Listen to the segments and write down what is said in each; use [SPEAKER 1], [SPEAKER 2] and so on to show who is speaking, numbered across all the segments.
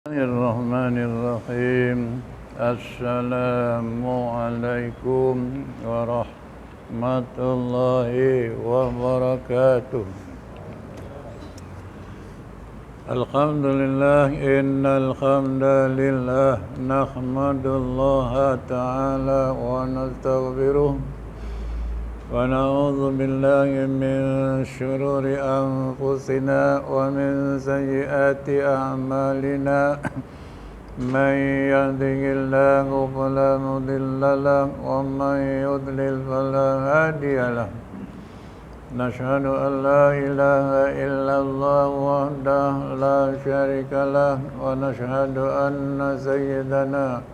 [SPEAKER 1] Bismillahirrahmanirrahim. Assalamualaikum warahmatullahi wabarakatuh. Alhamdulillah, innal hamdalillah nahmadullaha ta'ala wa nastaghfiruh wa na'udzu billahi min syururi anfusina wa min sayyiati a'malina. Man yahdihillahu fala mudilla lahu wa man yudlil fala hadiya lahu. Nashhadu an la ilaha illallah wahdahu la syarika lahu wa nashhadu anna sayyidana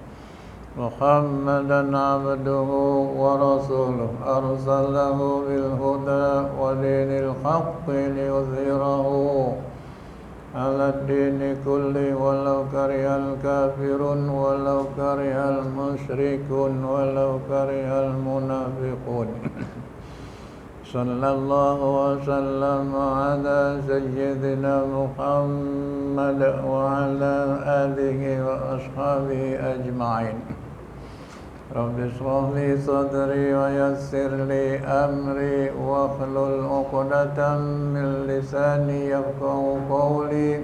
[SPEAKER 1] Muhammadan abduhu wa rasuluh arsalahu bil huda wa dinil haqqi liyudhhirahu ala dini kulli walau karihal kafirun walau karihal musyrikun walau karihal munafiqun. Sallallahu wa sallama ala sayyidina Muhammad wa ala alihi wa ashabihi ajma'in. Rabbi shrah li sadri wa yassir li amri wa hlul 'uqdatam min lisani yafqahu qawli.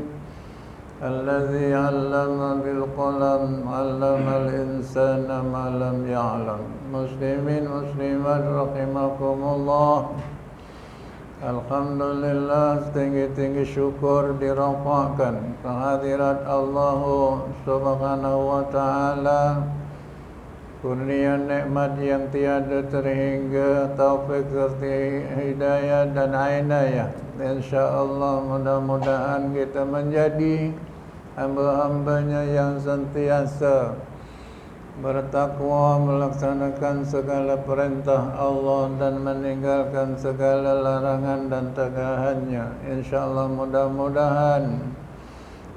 [SPEAKER 1] Alladzi 'allama bil qalam 'allamal insana ma lam ya'lam. Muslimin muslimat rahimakumullah. Alhamdulillah, setinggi-tinggi syukur dirafa'kan kehadirat Allah Subhanahu wa ta'ala. Kurnia nikmat yang tiada terhingga, taufik serta hidayah dan inayah. InsyaAllah mudah-mudahan kita menjadi hamba-hambanya yang sentiasa bertakwa, melaksanakan segala perintah Allah dan meninggalkan segala larangan dan tegahannya. InsyaAllah mudah-mudahan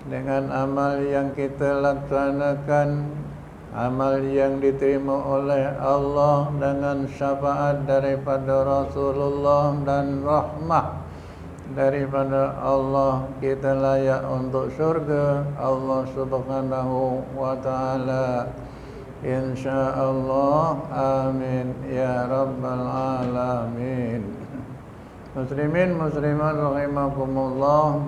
[SPEAKER 1] dengan amal yang kita laksanakan, amal yang diterima oleh Allah dengan syafaat daripada Rasulullah dan rahmah daripada Allah, kita layak untuk syurga Allah Subhanahu wa ta'ala. InsyaAllah, amin ya rabbal alamin. Muslimin muslimat rahimakumullah.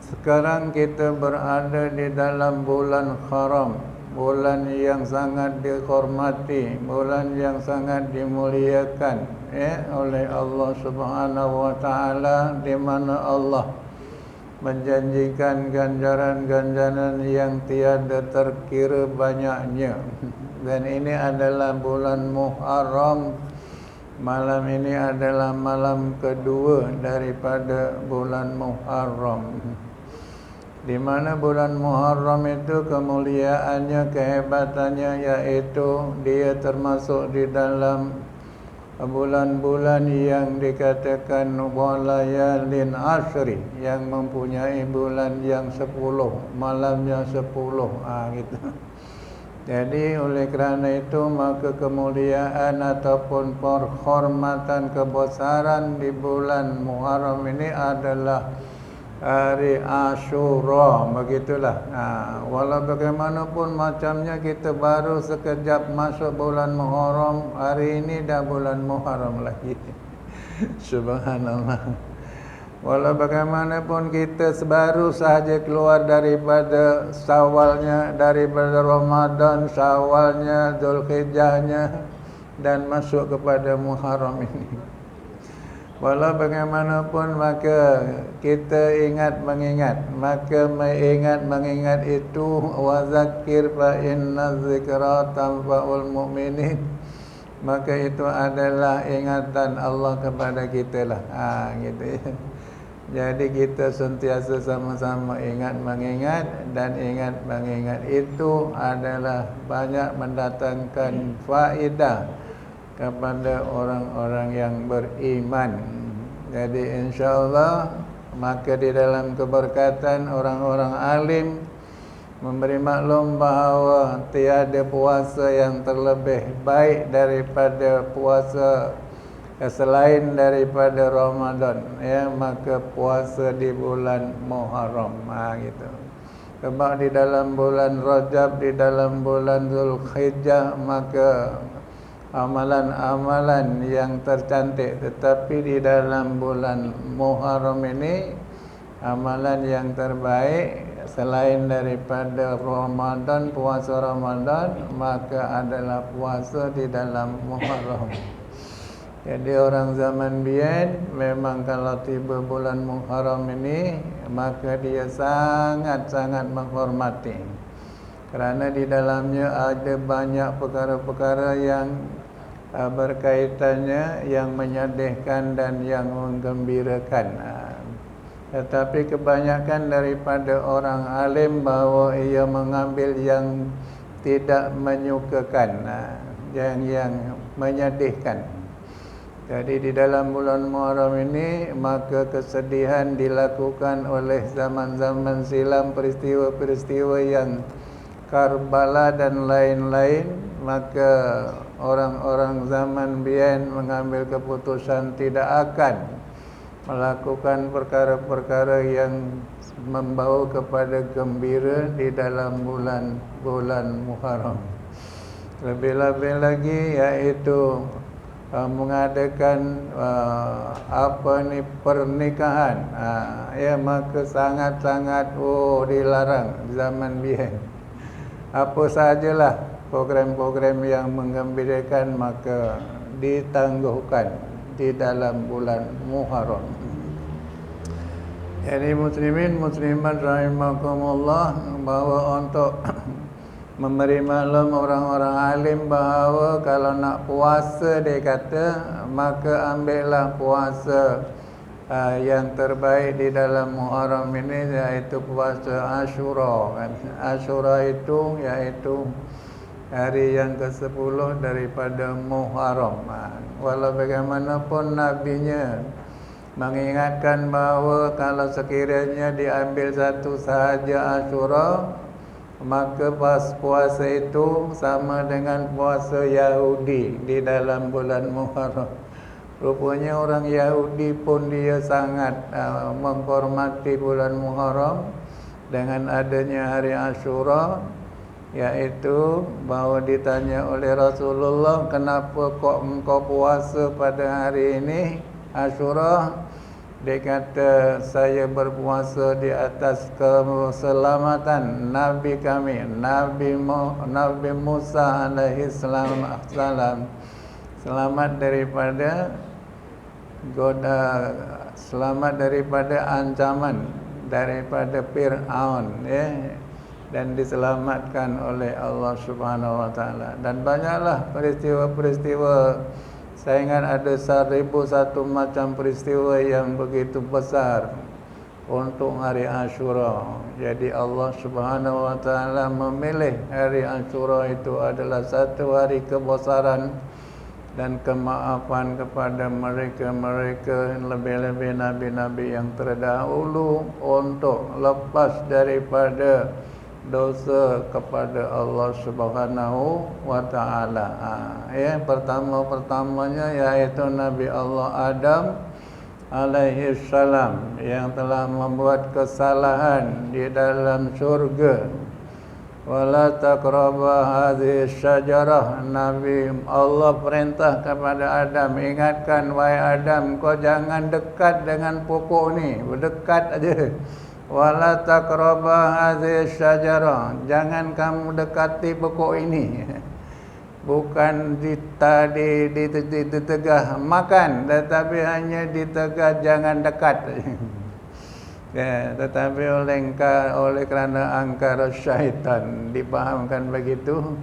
[SPEAKER 1] Sekarang kita berada di dalam bulan haram, bulan yang sangat dihormati, bulan yang sangat dimuliakan oleh Allah Subhanahu wa ta'ala, di mana Allah menjanjikan ganjaran-ganjaran yang tiada terkira banyaknya. Dan ini adalah bulan Muharram. Malam ini adalah malam kedua daripada bulan Muharram, di mana bulan Muharram itu kemuliaannya, kehebatannya, yaitu dia termasuk di dalam bulan-bulan yang dikatakan walayalin ashri, yang mempunyai bulan yang 10, malamnya 10, gitu. Jadi oleh kerana itu, maka kemuliaan ataupun penghormatan, kebesaran di bulan Muharram ini adalah hari Ashura, begitulah. Walau bagaimanapun macamnya, kita baru sekejap masuk bulan Muharram, hari ini dah bulan Muharram lagi. Subhanallah. Walau bagaimanapun kita baru sahaja keluar daripada Syawalnya, daripada Ramadan, Syawalnya, Zulhijjahnya, dan masuk kepada Muharram ini. Walau bagaimanapun, maka kita mengingat, maka mengingat itu, wa zakir fa inna zikra tanfa'ul mu'minin, maka itu adalah ingatan Allah kepada kita lah. Gitu ya. Jadi kita sentiasa sama-sama mengingat, dan mengingat itu adalah banyak mendatangkan faedah kepada orang-orang yang beriman. Jadi insyaAllah, maka di dalam keberkatan orang-orang alim memberi maklum bahawa tiada puasa yang terlebih baik daripada puasa selain daripada Ramadan, ya, maka puasa di bulan Muharram, gitu. Sebab di dalam bulan Rajab, di dalam bulan Zulhijjah, maka amalan-amalan yang tercantik. Tetapi di dalam bulan Muharram ini, amalan yang terbaik selain daripada Ramadan, puasa Ramadan, maka adalah puasa di dalam Muharram. Jadi orang zaman biyen memang kalau tiba bulan Muharram ini, maka dia sangat-sangat menghormati. Kerana di dalamnya ada banyak perkara-perkara yang berkaitannya, yang menyedihkan dan yang menggembirakan. Tetapi kebanyakan daripada orang alim bahawa ia mengambil yang tidak menyukakan, yang menyedihkan. Jadi di dalam bulan Muharram ini, maka kesedihan dilakukan oleh zaman-zaman silam, peristiwa-peristiwa yang Karbala dan lain-lain. Maka orang-orang zaman biyen mengambil keputusan tidak akan melakukan perkara-perkara yang membawa kepada gembira di dalam bulan Muharram. Lebih-lebih lagi iaitu mengadakan pernikahan, maka sangat-sangat dilarang zaman biyen. Apa sajalah program-program yang menggembirakan maka ditangguhkan di dalam bulan Muharram. Jadi muslimin muslimat rahimakumullah, bahawa untuk memberi maklum orang-orang alim bahawa kalau nak puasa, dia kata, maka ambillah puasa yang terbaik di dalam Muharram ini, iaitu puasa Ashura. Ashura itu iaitu hari yang ke-10 daripada Muharram. Walau bagaimanapun nabinya mengingatkan bahawa kalau sekiranya diambil satu sahaja Ashura, maka pas puasa itu sama dengan puasa Yahudi di dalam bulan Muharram. Rupanya orang Yahudi pun dia sangat menghormati bulan Muharram dengan adanya hari Ashura, iaitu bahawa ditanya oleh Rasulullah, kenapa kok engkau puasa pada hari ini Ashura? Dia kata, saya berpuasa di atas keselamatan Nabi kami, Nabi Musa alaihi salam. Selamat daripada selamat daripada ancaman daripada Fir'aun, dan diselamatkan oleh Allah Subhanahu wa taala. Dan banyaklah peristiwa-peristiwa. Saya ingat ada 1001 macam peristiwa yang begitu besar untuk hari Ashura. Jadi Allah Subhanahu wa taala memilih hari Ashura itu adalah satu hari kebesaran dan kemaafan kepada mereka-mereka, lebih-lebih nabi-nabi yang terdahulu, untuk lepas daripada dosa kepada Allah Subhanahu wa taala. Pertama-pertamanya iaitu Nabi Allah Adam alaihi salam, yang telah membuat kesalahan di dalam syurga. Wala taqrabu hadhihi syajarah. Nabi Allah perintah kepada Adam, ingatkan wahai Adam, kau jangan dekat dengan pokok ni, berdekat aja. Wala taqrabu hadhihi syajarah, jangan kamu dekati pokok ini. Bukan ditegah makan, tetapi hanya ditegah jangan dekat. Tetapi oleh kerana angkara syaitan dipahamkan begitu,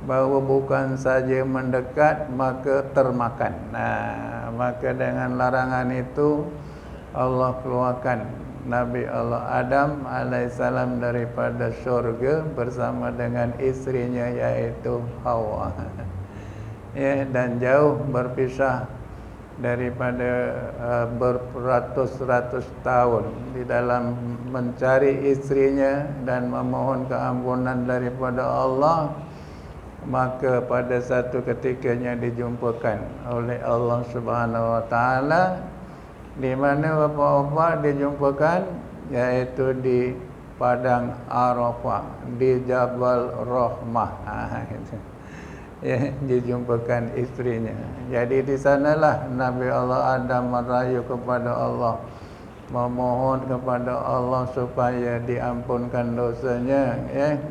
[SPEAKER 1] bahawa bukan saja mendekat maka termakan. Maka dengan larangan itu Allah keluarkan Nabi Allah Adam alaihissalam daripada syurga bersama dengan isterinya iaitu Hawa. Dan jauh berpisah daripada beratus-ratus tahun di dalam mencari isterinya dan memohon keampunan daripada Allah. Maka pada satu ketikanya dijumpakan oleh Allah Subhanahu wa taala, di mana bapa-bapa dijumpakan, iaitu di padang Arafah di Jabal Rahmah. Gitu. Ya, dijumpakan istrinya. Jadi di sanalah Nabi Allah Adam merayu kepada Allah, memohon kepada Allah supaya diampunkan dosanya. Ya,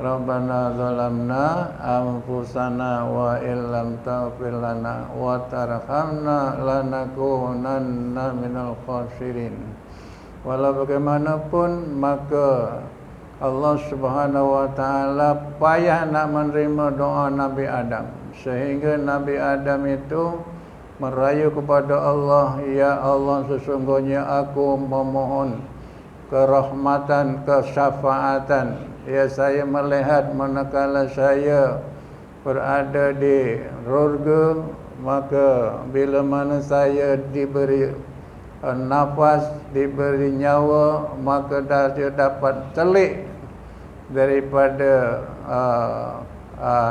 [SPEAKER 1] Rabbana zalamna anfusana wa illam taghfir lana wa tarhamna lanakunanna minal khasirin. Walau bagaimanapun maka Allah Subhanahu wa taala payah nak menerima doa Nabi Adam, sehingga Nabi Adam itu merayu kepada Allah, ya Allah, sesungguhnya aku memohon kerahmatan, kesyafaatan. Ya, saya melihat manakala saya berada di surga, maka bila mana saya diberi nafas, diberi nyawa, maka dia dapat telik daripada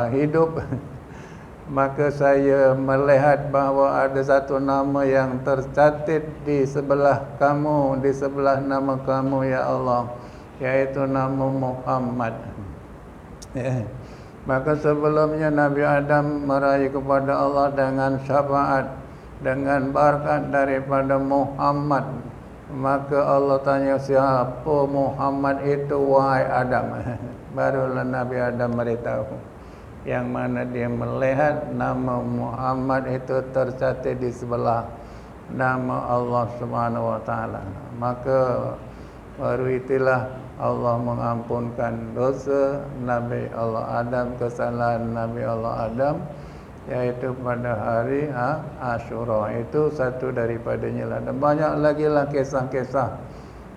[SPEAKER 1] hidup. Maka saya melihat bahawa ada satu nama yang tercatat di sebelah kamu, di sebelah nama kamu, ya Allah, yaitu nama Muhammad. Ya. Maka sebelumnya Nabi Adam meraih kepada Allah dengan syafaat, dengan berkat daripada Muhammad. Maka Allah tanya, siapa Muhammad itu wahai Adam? Barulah Nabi Adam beritahu, yang mana dia melihat nama Muhammad itu tercatat di sebelah nama Allah Subhanahu wa taala. Maka baru itulah Allah mengampunkan dosa Nabi Allah Adam, kesalahan Nabi Allah Adam, yaitu pada hari Asyura. Itu satu daripadanya lah. Dan banyak lagi lah kisah-kisah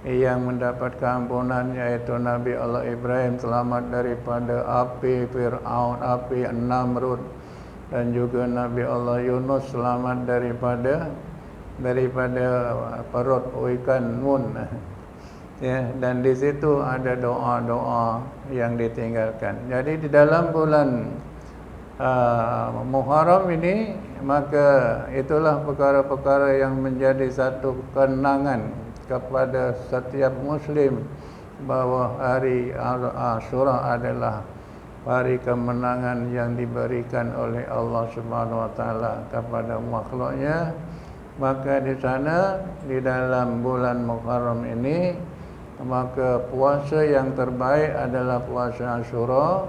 [SPEAKER 1] yang mendapat keampunan, yaitu Nabi Allah Ibrahim selamat daripada api Fir'aun, api Namrud, dan juga Nabi Allah Yunus selamat daripada perut ikan Nun. Ya, dan di situ ada doa-doa yang ditinggalkan. Jadi di dalam bulan Muharram ini, maka itulah perkara-perkara yang menjadi satu kenangan kepada setiap Muslim, bahawa hari Asyura adalah hari kemenangan yang diberikan oleh Allah Subhanahu wa taala kepada makhluknya. Maka di sana, di dalam bulan Muharram ini, maka puasa yang terbaik adalah puasa Asyura.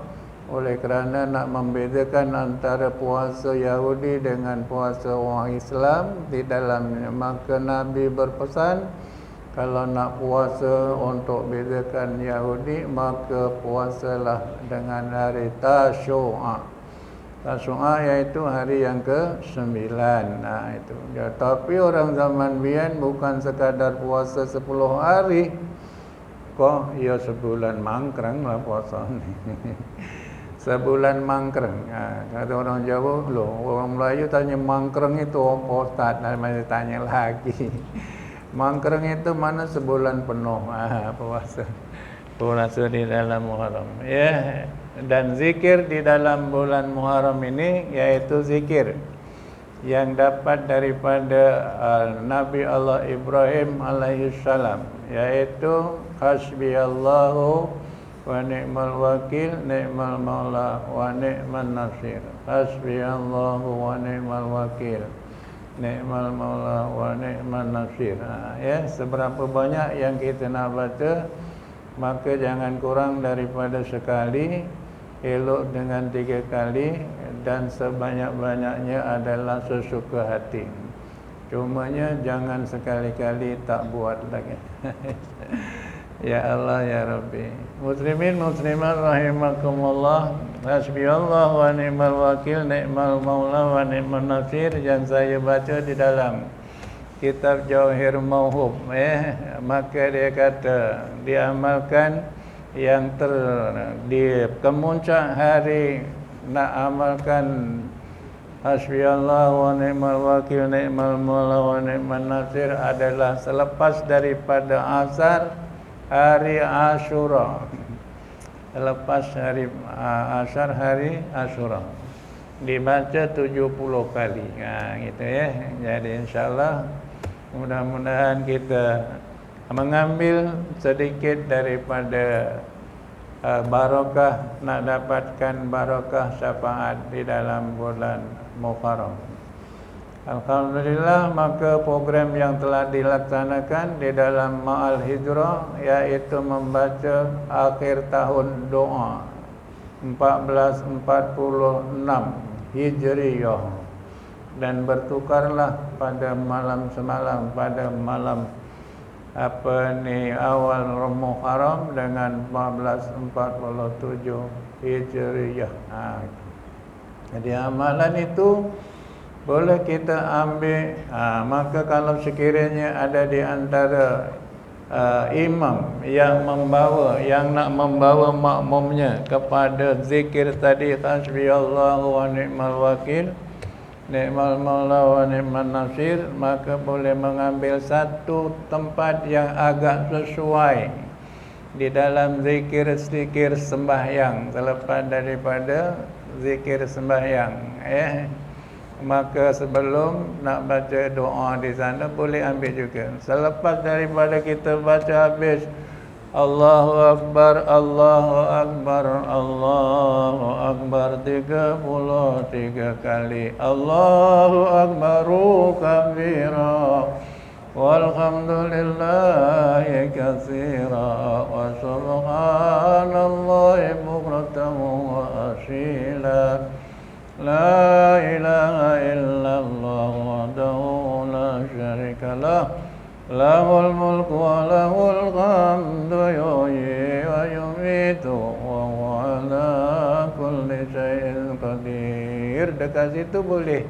[SPEAKER 1] Oleh kerana nak membedakan antara puasa Yahudi dengan puasa orang Islam di dalamnya, maka Nabi berpesan, kalau nak puasa untuk bedakan Yahudi, maka puasalah dengan hari Tasyu'a. Tasyu'a iaitu hari yang ke-9. Itu. Ya, tapi orang zaman biyen bukan sekadar puasa 10 hari. Kok ya sebulan mangkreng lah puasa ni. Sebulan mangkreng. Kata orang Jawa, loh, orang Melayu tanya mangkreng itu apa, Ustaz? Masih tanya lagi. Mangkreng itu mana sebulan penuh puasa di dalam Muharram. Ya, dan zikir di dalam bulan Muharram ini, yaitu zikir yang dapat daripada Nabi Allah Ibrahim alaihissalam, yaitu hasbiyallahu wa ni'mal wakil, ni'mal maula wa ni'man nasir. Hasbiyallahu wa ni'mal wakil, ni'mal maula wa ni'man nasir. Ya, seberapa banyak yang kita nak baca, maka jangan kurang daripada sekali, elok dengan 3 kali, dan sebanyak-banyaknya adalah sesuka hati. Cumanya jangan sekali-kali tak buat lagi. Ya Allah, ya Rabbi. Muslimin muslimat rahimakumullah. Hasbiyallah wa ni'mal wakil, ni'mal maula wa ni'man nasir, yang saya baca di dalam kitab Jawahir Mauhub. Maka dia kata, diamalkan yang di kemuncak hari nak amalkan hasbiyallah wa ni'mal wakil, ni'mal maula wa ni'man nasir adalah selepas daripada asar hari Asyura. Lepas hari asar hari Asyura dibaca 70 kali. Gitu ya. Jadi insyaAllah mudah-mudahan kita mengambil sedikit daripada barakah, nak dapatkan barakah syafaat di dalam bulan Muharram. Alhamdulillah, maka program yang telah dilaksanakan di dalam Ma'al Hijrah, iaitu membaca akhir tahun doa 1446 Hijriyah, dan bertukarlah pada malam semalam, pada malam awal Muharram dengan 1447 Hijriyah. Jadi amalan itu boleh kita ambil. Maka kalau sekiranya ada di antara imam yang nak membawa makmumnya kepada zikir tadi, hasbiyallahu wa ni'mal wakil, ni'mal maula wa ni'man nasir, maka boleh mengambil satu tempat yang agak sesuai di dalam zikir sembahyang, selepas daripada zikir sembahyang. Maka sebelum nak baca doa di sana boleh ambil juga. Selepas daripada kita baca habis Allahu Akbar, Allahu Akbar, Allahu Akbar 33 kali, Allahu Akbaru kabira, walhamdulillahi katsira, wa subhanallahi bukratan wa asila. La ilaha illallah wahdahu la syarika lah, lahul mulku wa lahul hamdu yuhyi wa yumiitu wa huwa ala kulli syai'in qadir. Dekat situ boleh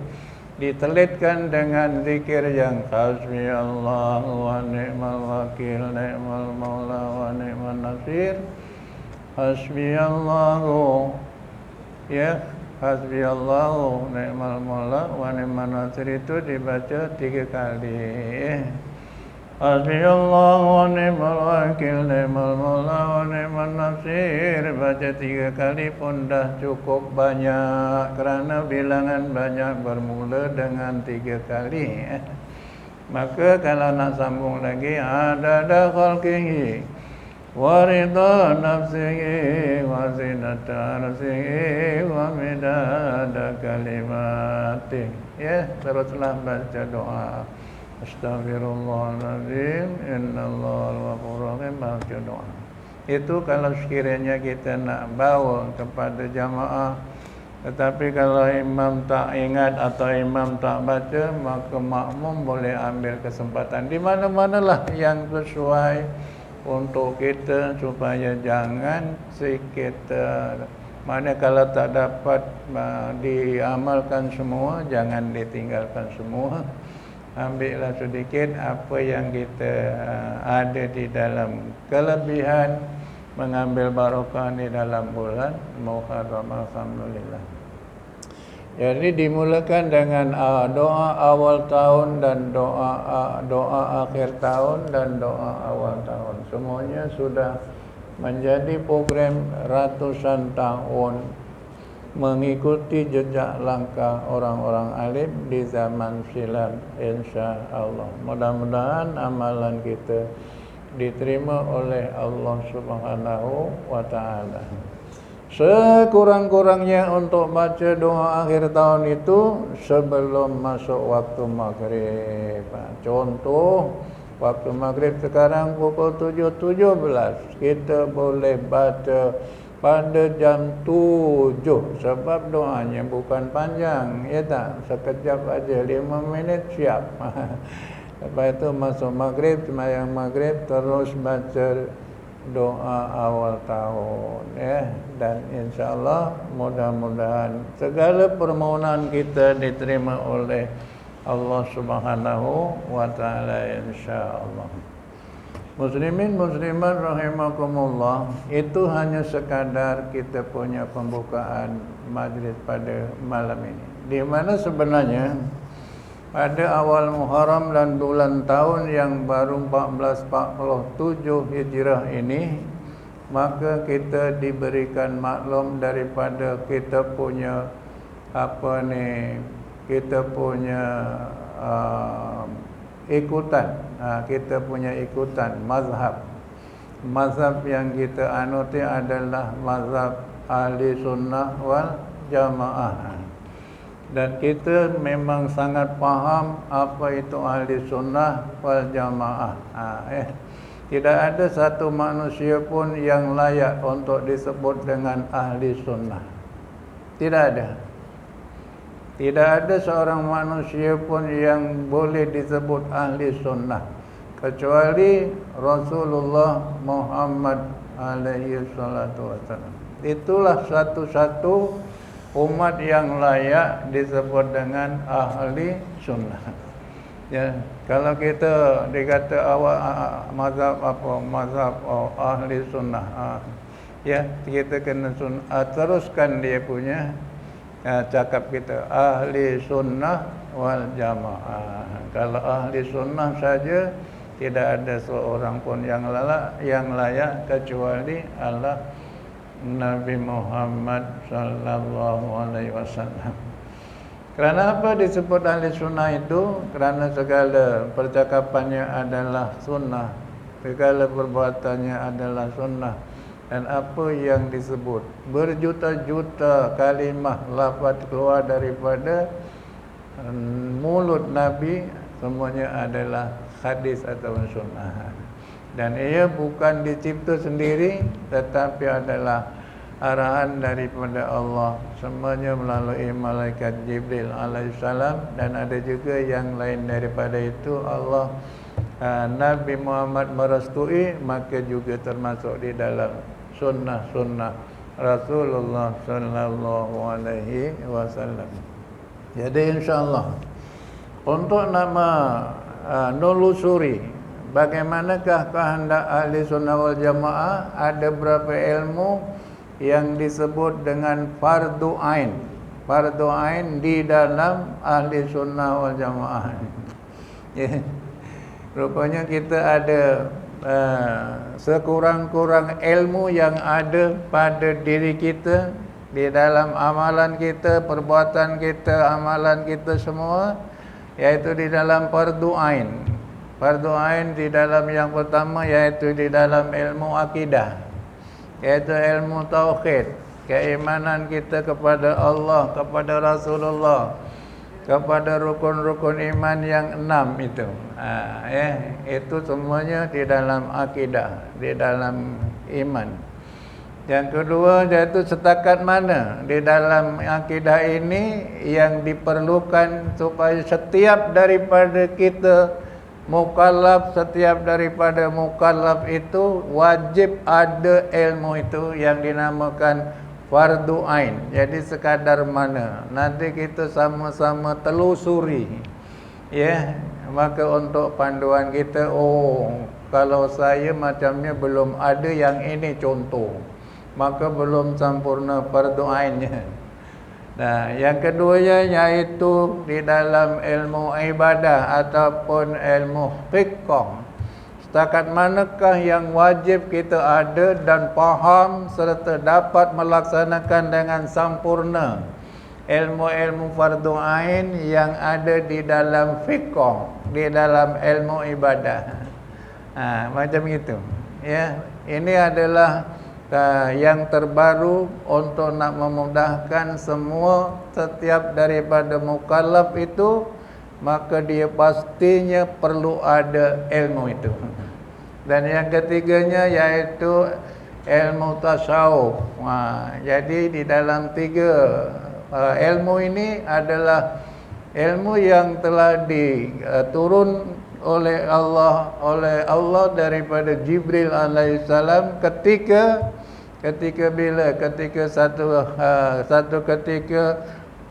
[SPEAKER 1] ditelitkan dengan zikir yang hasbiyallahu wa ni'mal wakil, ni'mal maula wa ni'man nasir. Hasbiyallahu, hasbiyallahu ni'mal maula wa ni'man nasir itu dibaca 3 kali. Hasbiyallahu wa ni'mal wakil, ni'mal maula wa ni'man nasir, baca 3 kali pun dah cukup banyak, kerana bilangan banyak bermula dengan 3 kali. Maka kalau nak sambung lagi, adada khalqihi wa ridha nafsihi wa zinata arsihi wa midada kalimatih. Teruslah baca doa Astaghfirullahaladzim, innallahal ghafurur rahim, baca doa. Itu kalau sekiranya kita nak bawa kepada jamaah. Tetapi kalau imam tak ingat atau imam tak baca, maka makmum boleh ambil kesempatan di mana-manalah yang sesuai untuk kita, supaya jangan kita manakala tak dapat diamalkan semua, jangan ditinggalkan semua. Ambillah sedikit apa yang kita ada di dalam kelebihan, mengambil barakah di dalam bulan Muharram. Alhamdulillah. Jadi dimulakan dengan doa awal tahun dan doa akhir tahun dan doa awal tahun. Semuanya sudah menjadi program ratusan tahun, mengikuti jejak langkah orang-orang alim di zaman silam, insya-Allah. Mudah-mudahan amalan kita diterima oleh Allah Subhanahu wa taala. Sekurang-kurangnya untuk baca doa akhir tahun itu sebelum masuk waktu maghrib. Contoh, waktu maghrib sekarang pukul 7.17, kita boleh baca pada jam 7, sebab doanya bukan panjang, ya tak? Sekejap aja, 5 minit siap. Lepas itu masuk maghrib, sembahyang maghrib, terus baca doa awal tahun, dan insya-Allah mudah-mudahan segala permohonan kita diterima oleh Allah Subhanahu wa taala, insya-Allah. Muslimin muslimat rahimakumullah, itu hanya sekadar kita punya pembukaan majlis pada malam ini, di mana sebenarnya pada awal Muharram dan bulan tahun yang baru 1447 Hijrah ini, maka kita diberikan maklum daripada kita punya kita punya ikutan kita punya ikutan mazhab. Mazhab yang kita anuti adalah mazhab ahli sunnah wal jamaah. Dan kita memang sangat faham apa itu ahli sunnah wal jamaah. Tidak ada satu manusia pun yang layak untuk disebut dengan ahli sunnah. Tidak ada. Tidak ada seorang manusia pun yang boleh disebut ahli sunnah kecuali Rasulullah Muhammad alaihi salatu wasallam. Itulah satu-satu umat yang layak disebut dengan ahli sunnah. Ya, kalau kita dikata awak mazhab apa, mazhab ahli sunnah, ya kita kena teruskan dia punya cakap kita ahli sunnah wal jamaah. Kalau ahli sunnah saja tidak ada seorang pun yang layak kecuali Allah Nabi Muhammad sallallahu alaihi wasallam. Kerana apa disebut ahli sunnah itu? Kerana segala percakapannya adalah sunnah, segala perbuatannya adalah sunnah. Dan apa yang disebut berjuta-juta kalimah lafaz keluar daripada mulut Nabi, semuanya adalah hadis atau sunnah. Dan ia bukan dicipta sendiri, tetapi adalah arahan daripada Allah, semuanya melalui malaikat Jibril alaihissalam. Dan ada juga yang lain daripada itu Allah Nabi Muhammad merestui, maka juga termasuk di dalam sunnah-sunnah Rasulullah sallallahu alaihi wasallam. Jadi insyaallah untuk nama nelusuri bagaimanakah kehendak ahli sunnah wal jamaah, ada berapa ilmu yang disebut dengan fardu ain. Fardu ain di dalam ahli sunnah wal jamaah. Rupanya kita ada sekurang-kurang ilmu yang ada pada diri kita, di dalam amalan kita, perbuatan kita, amalan kita semua, yaitu di dalam fardu ain. Fardu ain di dalam yang pertama yaitu di dalam ilmu akidah, yaitu ilmu tauhid, keimanan kita kepada Allah, kepada Rasulullah, kepada rukun-rukun iman yang 6 itu. Itu semuanya di dalam akidah, di dalam iman. Yang kedua yaitu setakat mana di dalam akidah ini yang diperlukan supaya setiap daripada kita mukallaf, setiap daripada mukallaf itu wajib ada ilmu itu yang dinamakan fardu ain. Jadi sekadar mana nanti kita sama-sama telusuri, ya. Maka untuk panduan kita, kalau saya macamnya belum ada yang ini contoh, maka belum sempurna fardu ainnya. Nah, yang keduanya yaitu di dalam ilmu ibadah ataupun ilmu fiqh. Setakat manakah yang wajib kita ada dan faham serta dapat melaksanakan dengan sempurna ilmu-ilmu fardu ain yang ada di dalam fiqh, di dalam ilmu ibadah. Macam itu. Ya, ini adalah yang terbaru untuk nak memudahkan semua setiap daripada mukallaf itu, maka dia pastinya perlu ada ilmu itu. Dan yang ketiganya yaitu ilmu tasawuf. Jadi di dalam 3 ilmu ini adalah ilmu yang telah diturun oleh Allah daripada Jibril alaihissalam ketika satu ketika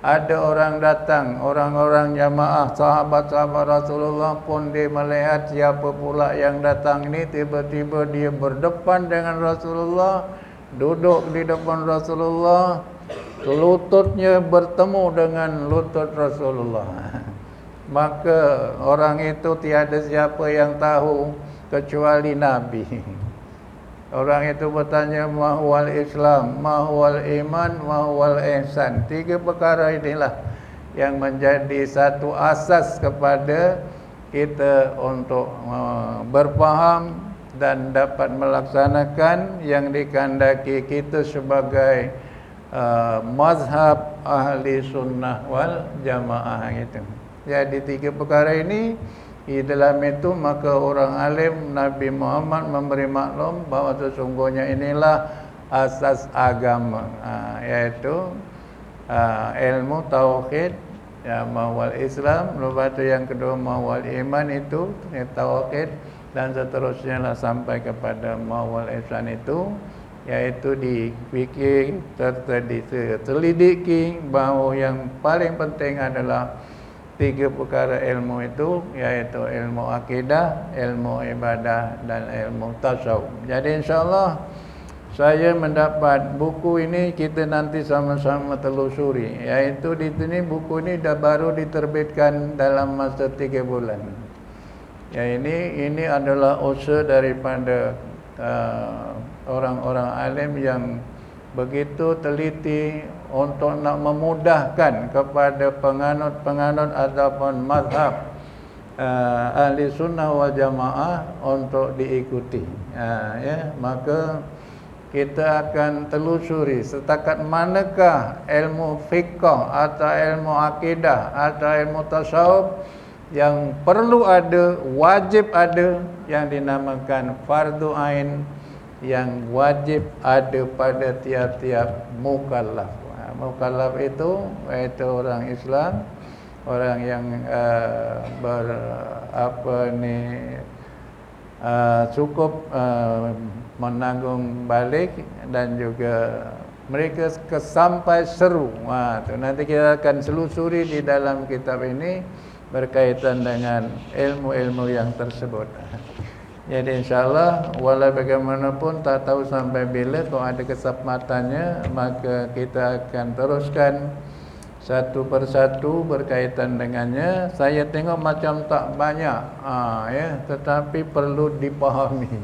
[SPEAKER 1] ada orang datang, orang-orang jamaah, sahabat-sahabat Rasulullah pun dia melihat siapa pula yang datang ini. Tiba-tiba dia berdepan dengan Rasulullah, duduk di depan Rasulullah, lututnya bertemu dengan lutut Rasulullah. Maka orang itu tiada siapa yang tahu kecuali Nabi. Orang itu bertanya, mahwal Islam, mahwal iman, mahwal ihsan. 3 perkara inilah yang menjadi satu asas kepada kita untuk berfaham dan dapat melaksanakan yang dikehendaki kita sebagai mazhab ahli sunnah wal jamaah itu. Jadi 3 perkara ini di dalam itu maka orang alim Nabi Muhammad memberi maklum bahawa sesungguhnya inilah asas agama, iaitu ilmu tauhid, ya, mawal Islam, lepas tu yang kedua mawal iman itu tauhid, dan seterusnya lah sampai kepada mawal ihsan itu, iaitu difikir serta diselidiki bahawa yang paling penting adalah 3 perkara ilmu itu, iaitu ilmu akidah, ilmu ibadah dan ilmu tasawuf. Jadi insya-Allah saya mendapat buku ini, kita nanti sama-sama telusuri, iaitu di sini buku ini dah baru diterbitkan dalam masa 3 bulan. Ya, ini adalah usaha daripada orang-orang alim yang begitu teliti untuk nak memudahkan kepada penganut-penganut ataupun mazhab ahli sunnah wal jamaah untuk diikuti. Ya, maka kita akan telusuri setakat manakah ilmu fiqh atau ilmu akidah atau ilmu tasawuf yang perlu ada, wajib ada, yang dinamakan fardu ain, yang wajib ada pada tiap-tiap mukallaf. Mukallaf itu iaitu orang Islam, orang yang cukup menanggung balik, dan juga mereka sampai seru. Nanti kita akan selusuri di dalam kitab ini berkaitan dengan ilmu-ilmu yang tersebut. Jadi insya-Allah walau bagaimanapun tak tahu sampai bila, kalau ada kesempatannya maka kita akan teruskan satu persatu berkaitan dengannya. Saya tengok macam tak banyak, ya, tetapi perlu dipahami.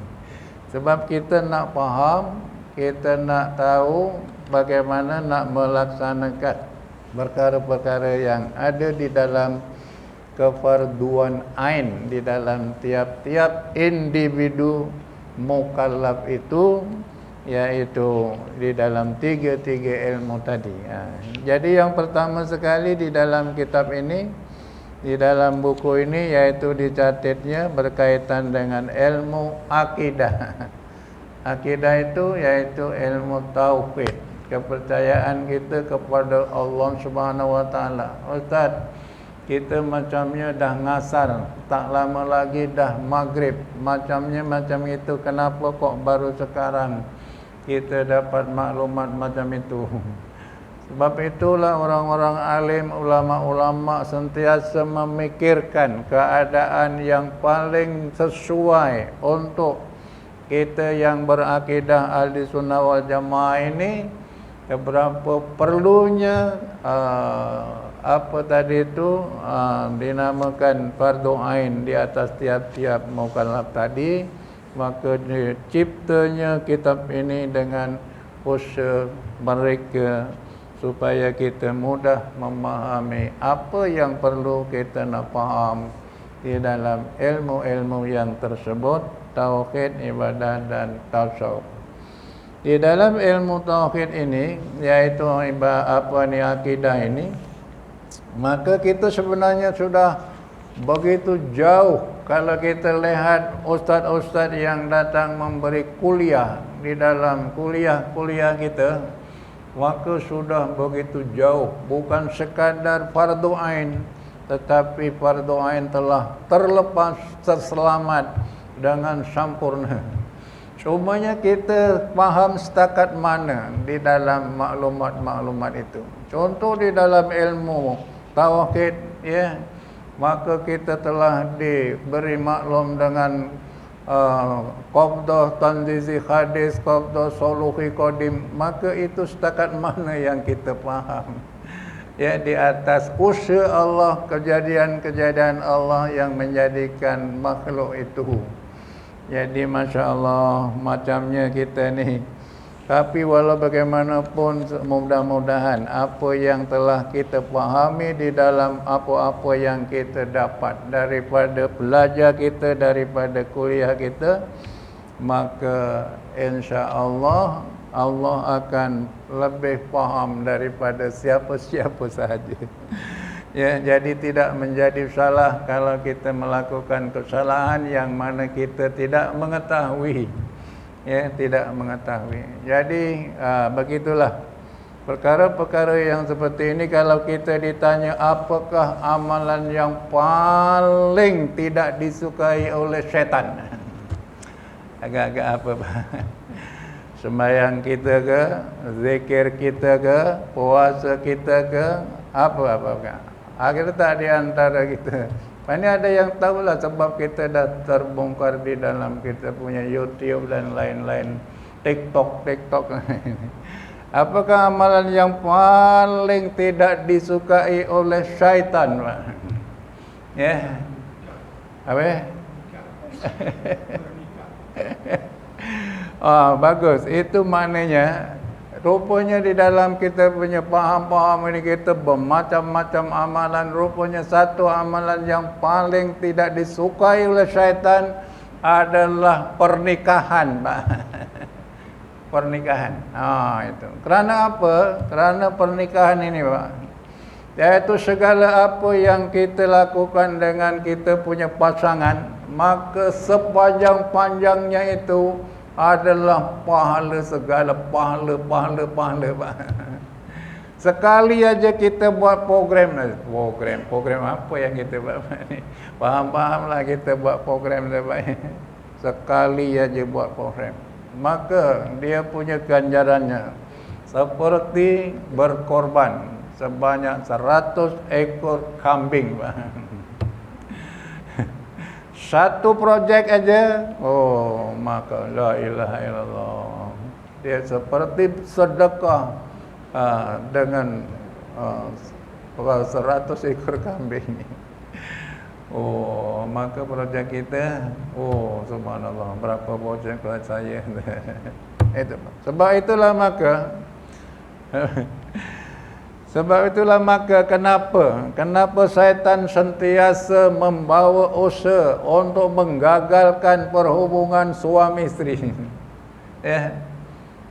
[SPEAKER 1] Sebab kita nak faham, kita nak tahu bagaimana nak melaksanakan perkara-perkara yang ada di dalam kefarduan ain di dalam tiap-tiap individu mukallaf itu, yaitu di dalam tiga ilmu tadi. Jadi yang pertama sekali di dalam kitab ini, di dalam buku ini, yaitu dicatatnya berkaitan dengan ilmu akidah. Akidah itu yaitu ilmu tauhid, kepercayaan kita kepada Allah Subhanahu wa taala. Ustaz, kita macamnya dah ngasar, tak lama lagi dah maghrib, macamnya macam itu, kenapa kok baru sekarang kita dapat maklumat macam itu? Sebab itulah orang-orang alim, ulama-ulama sentiasa memikirkan keadaan yang paling sesuai untuk kita yang berakidah ahli sunnah wal jamaah ini. Berapa perlunya apa tadi itu dinamakan fardu ain di atas tiap-tiap mukallaf tadi. Maka diciptanya kitab ini dengan usaha mereka supaya kita mudah memahami apa yang perlu kita nak faham di dalam ilmu-ilmu yang tersebut, tauhid, ibadah dan tasawuf. Di dalam ilmu tauhid ini, yaitu akidah ini, maka kita sebenarnya sudah begitu jauh. Kalau kita lihat ustaz-ustaz yang datang memberi kuliah di dalam kuliah kita, maka sudah begitu jauh. Bukan sekadar fardu ain, tetapi fardu ain telah terlepas, terselamat dengan sempurna. Cumanya kita faham setakat mana di dalam maklumat-maklumat itu. Contoh di dalam ilmu tauhid, ya, maka kita telah diberi maklum dengan qabdah tanzizi hadis, qabdah soluhi qadim. Maka itu setakat mana yang kita faham, ya, di atas usaha Allah, kejadian-kejadian Allah yang menjadikan makhluk itu. Jadi Masya Allah, macamnya kita ni Tapi walau bagaimanapun, mudah-mudahan apa yang telah kita fahami di dalam apa-apa yang kita dapat daripada belajar kita, daripada kuliah kita, maka insya-Allah Allah akan lebih faham daripada siapa-siapa sahaja. Ya, jadi tidak menjadi salah kalau kita melakukan kesalahan yang mana kita tidak mengetahui. Ya, tidak mengetahui. Jadi begitulah perkara-perkara yang seperti ini. Kalau kita ditanya apakah amalan yang paling tidak disukai oleh syaitan, agak-agak apa Pak? Sembahyang kita ke, zikir kita ke, puasa kita ke, apa-apa. Akhirnya tak di antara kita. Ini ada yang tahulah sebab kita dah terbongkar di dalam kita punya YouTube dan lain-lain, TikTok. Apakah amalan yang paling tidak disukai oleh syaitan, Pak? Ya. Apa? Oh, bagus. Itu maknanya rupanya di dalam kita punya paham-paham ini kita bermacam-macam amalan. Rupanya satu amalan yang paling tidak disukai oleh syaitan adalah pernikahan, Pak. Pernikahan. Itu. Kerana apa? Kerana pernikahan ini, Pak, yaitu segala apa yang kita lakukan dengan kita punya pasangan, maka sepanjang-panjangnya itu adalah pahala, segala pahala, Pak. Sekali aja kita buat program apa yang kita buat ni? Faham-fahamlah kita buat program tu, Pak. Sekali aja buat program, maka dia punya ganjarannya seperti berkorban sebanyak 100 ekor kambing, Pak. Satu projek aja, maka la ilaha illallah. Dia seperti sedekah dengan 100 ekor kambing. Maka projek kita, subhanallah, berapa projek buat saya. Itu. Sebab itulah maka kenapa syaitan sentiasa membawa usaha untuk menggagalkan perhubungan suami isteri. Ya.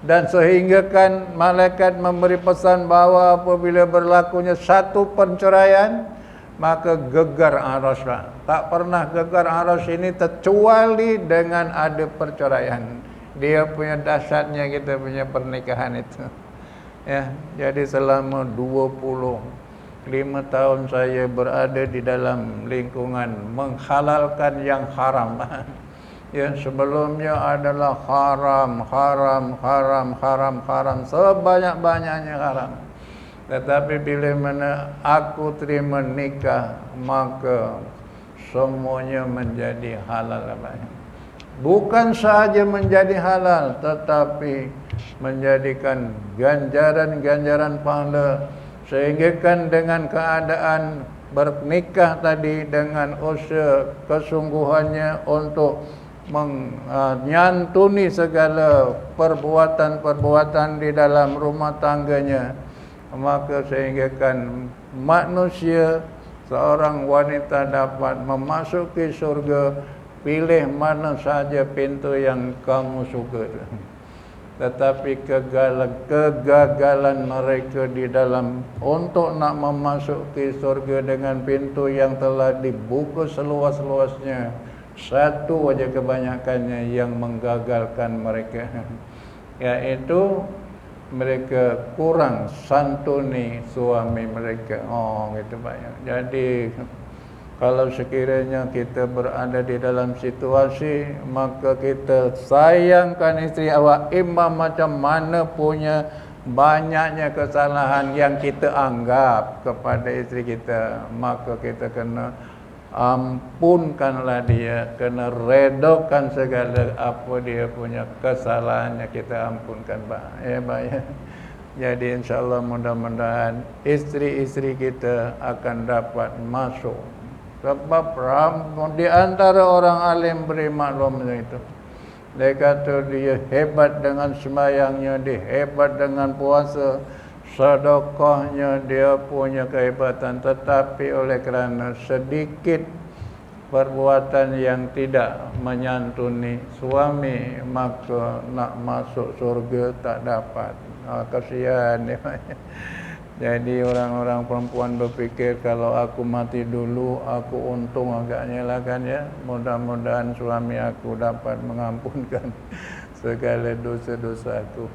[SPEAKER 1] Dan sehingga kan malaikat memberi pesan bahawa apabila berlakunya satu perceraian, maka gegar arasy. Tak pernah gegar arasy ini kecuali dengan ada perceraian. Dia punya dahsyatnya kita punya pernikahan itu. Ya, jadi selama 25 tahun saya berada di dalam lingkungan menghalalkan yang haram. Ya, sebelumnya adalah haram, sebanyak-banyaknya haram. Tetapi bila mana aku terima nikah, maka semuanya menjadi halal. Bukan sahaja menjadi halal, tetapi menjadikan ganjaran-ganjaran pahala, sehingga kan dengan keadaan bernikah tadi dengan usaha kesungguhannya untuk menyantuni segala perbuatan-perbuatan di dalam rumah tangganya, maka sehingga kan manusia, seorang wanita dapat memasuki surga. Pilih mana saja pintu yang kamu suka. Tetapi kegagalan mereka di dalam untuk nak memasuki surga dengan pintu yang telah dibuka seluas-luasnya, satu aja kebanyakannya yang menggagalkan mereka, yaitu mereka kurang santuni suami mereka. Gitu banyak. Jadi kalau sekiranya kita berada di dalam situasi, maka kita sayangkan isteri awak, imam macam mana punya banyaknya kesalahan yang kita anggap kepada isteri kita, maka kita kena ampunkanlah dia, kena redokan segala apa dia punya kesalahannya, kita ampunkan, Pak. Ya. Jadi insyaAllah mudah-mudahan isteri-isteri kita akan dapat masuk. Sebab di antara orang alim beri maklum itu, Dia kata dia hebat dengan sembahyangnya, dia hebat dengan puasa, sedekahnya dia punya kehebatan, tetapi oleh kerana sedikit perbuatan yang tidak menyantuni suami, maka nak masuk surga tak dapat. Kasihan dia. Jadi orang-orang perempuan berfikir kalau aku mati dulu, aku untung agaknya lah kan ya. Mudah-mudahan suami aku dapat mengampunkan segala dosa-dosa aku.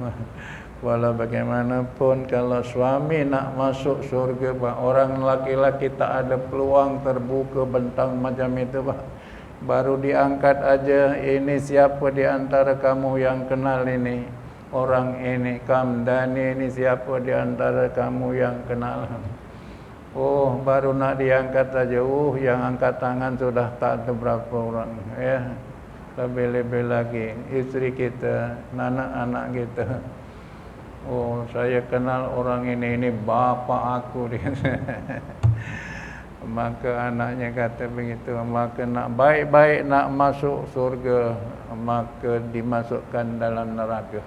[SPEAKER 1] Walau bagaimanapun kalau suami nak masuk surga, orang laki-laki tak ada peluang terbuka bentang macam itu, Pak. Baru diangkat aja, ini siapa di antara kamu yang kenal ini? Orang ini Kamdani ini siapa di antara kamu yang kenal? Oh, baru nak diangkat saja. Yang angkat tangan sudah tak ada berapa orang. Ya, lebih-lebih lagi istri kita, anak-anak kita. Oh, saya kenal orang ini bapa aku dia. Maka anaknya kata begitu, maka nak baik-baik nak masuk surga, maka dimasukkan dalam neraka.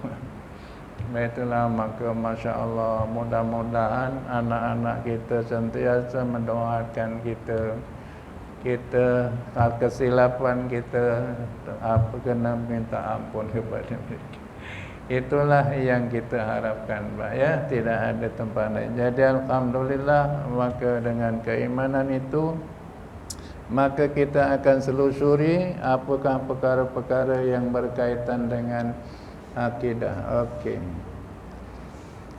[SPEAKER 1] Itulah maka Masya Allah, mudah-mudahan anak-anak kita sentiasa mendoakan kita kesilapan kita apa kena minta ampun kepada mereka. Itulah yang kita harapkan, Pak, ya, tidak ada tempat lain. Jadi alhamdulillah, maka dengan keimanan itu maka kita akan selusuri apakah perkara-perkara yang berkaitan dengan akidah. Okey.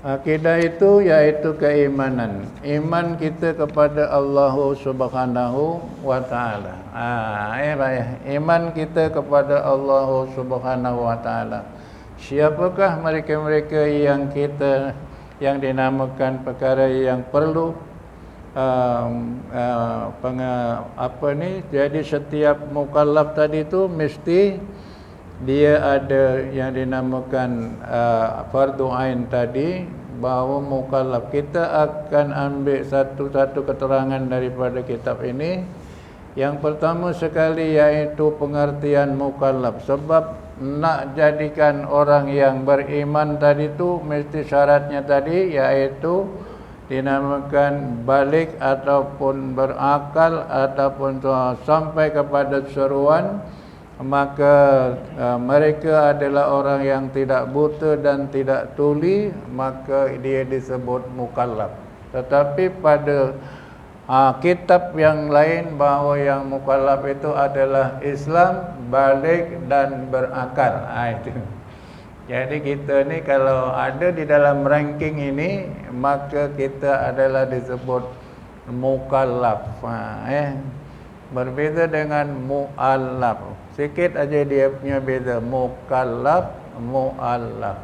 [SPEAKER 1] Akidah itu iaitu keimanan. Iman kita kepada Allah Subhanahu wa taala. Iman kita kepada Allah Subhanahu wa taala. Siapakah mereka-mereka yang dinamakan perkara yang perlu jadi setiap mukallaf tadi tu mesti dia ada yang dinamakan fardu ain tadi, bahawa mukallaf. Kita akan ambil satu-satu keterangan daripada kitab ini. Yang pertama sekali iaitu pengertian mukallaf. Sebab nak jadikan orang yang beriman tadi tu mesti syaratnya tadi iaitu dinamakan balik ataupun berakal ataupun sampai kepada seruan. Maka mereka adalah orang yang tidak buta dan tidak tuli, maka dia disebut mukallaf. Tetapi pada kitab yang lain bahawa yang mukallaf itu adalah Islam, balik dan berakal. Itu. Jadi kita ni kalau ada di dalam ranking ini, maka kita adalah disebut mukallaf. Berbeza dengan mu'allaf. Sikit aja dia punya beza. Mukallaf, mu'allaf.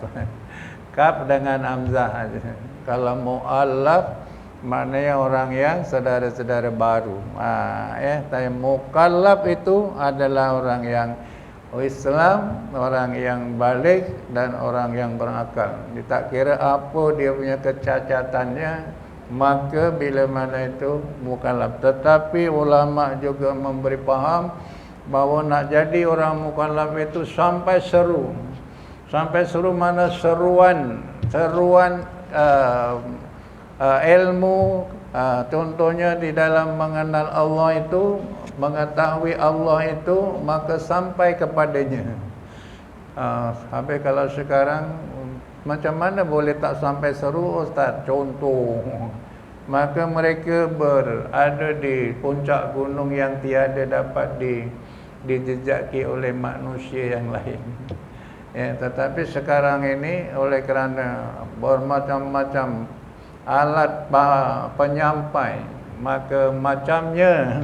[SPEAKER 1] Kaf dengan hamzah aja. Kalau mu'allaf maknanya orang yang saudara-saudara baru. Tapi mukallaf itu adalah orang yang Islam, orang yang balik dan orang yang berakal. Dia tak kira apa dia punya kecacatannya, maka bila mana itu mukallaf. Tetapi ulama juga memberi faham bahawa nak jadi orang mukallaf itu sampai seru. Sampai seru mana seruan ilmu, contohnya di dalam mengenal Allah itu, mengetahui Allah itu, maka sampai kepadanya. Habis kalau sekarang macam mana boleh tak sampai seru, Ustaz? Contoh, maka mereka berada di puncak gunung yang tiada dapat dijejaki oleh manusia yang lain. Ya, tetapi sekarang ini oleh kerana bermacam-macam alat penyampai, maka macamnya